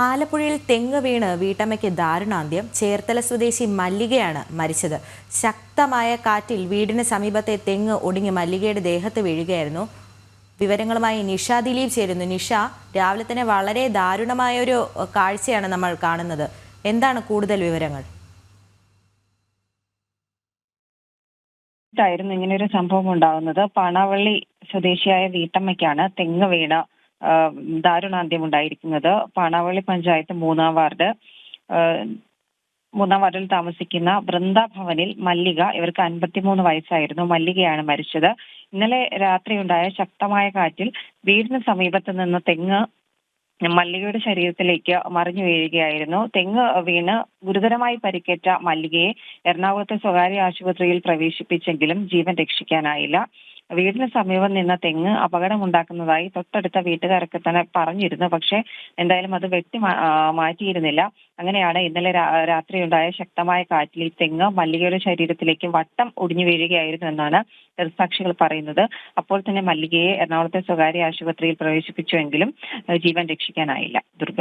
ആലപ്പുഴയിൽ തെങ്ങ് വീണ് വീട്ടമ്മയ്ക്ക് ദാരുണാന്ത്യം. ചേർത്തല സ്വദേശി മല്ലികയാണ് മരിച്ചത്. ശക്തമായ കാറ്റിൽ വീടിന് സമീപത്തെ തെങ്ങ് ഒടിഞ്ഞ് മല്ലികയുടെ ദേഹത്ത് വീഴുകയായിരുന്നു. വിവരങ്ങളുമായി നിഷ ദിലീപ് ചേരുന്നു. നിഷ, രാവിലെ തന്നെ വളരെ ദാരുണമായ ഒരു കാഴ്ചയാണ് നമ്മൾ കാണുന്നത്. എന്താണ് കൂടുതൽ വിവരങ്ങൾ? ായിരുന്നു ഇങ്ങനെയൊരു സംഭവം ഉണ്ടാകുന്നത്. പാണാവള്ളി സ്വദേശിയായ വീട്ടമ്മയ്ക്കാണ് തെങ്ങ് വീണ് ദാരുണാന്ത്യം ഉണ്ടായിരിക്കുന്നത്. പാണാവള്ളി പഞ്ചായത്ത് മൂന്നാം വാർഡിൽ താമസിക്കുന്ന വൃന്ദാഭവനിൽ മല്ലിക, ഇവർക്ക് 53 വയസ്സായിരുന്നു. മല്ലികയാണ് മരിച്ചത്. ഇന്നലെ രാത്രിയുണ്ടായ ശക്തമായ കാറ്റിൽ വീടിന് സമീപത്ത് നിന്ന് തെങ്ങ് മല്ലികയുടെ ശരീരത്തിലേക്ക് മറിഞ്ഞു വീഴുകയായിരുന്നു. തെങ്ങ് വീണ് ഗുരുതരമായി പരിക്കേറ്റ മല്ലികയെ എറണാകുളത്തെ സ്വകാര്യ ആശുപത്രിയിൽ പ്രവേശിപ്പിച്ചെങ്കിലും ജീവൻ രക്ഷിക്കാനായില്ല. വീടിന് സമീപം നിന്ന തെങ്ങ് അപകടമുണ്ടാക്കുന്നതായി തൊട്ടടുത്ത വീട്ടുകാരൊക്കെ തന്നെ പറഞ്ഞിരുന്നു. പക്ഷേ എന്തായാലും അത് മാറ്റിയിരുന്നില്ല. അങ്ങനെയാണ് ഇന്നലെ രാത്രിയുണ്ടായ ശക്തമായ കാറ്റിൽ ഈ തെങ്ങ് മല്ലികയുടെ ശരീരത്തിലേക്ക് വട്ടം ഒടിഞ്ഞു വീഴുകയായിരുന്നു എന്നാണ് ദൃക്സാക്ഷികൾ പറയുന്നത്. അപ്പോൾ തന്നെ മല്ലികയെ എറണാകുളത്തെ സ്വകാര്യ ആശുപത്രിയിൽ പ്രവേശിപ്പിച്ചുവെങ്കിലും ജീവൻ രക്ഷിക്കാനായില്ല. ദുർഗ.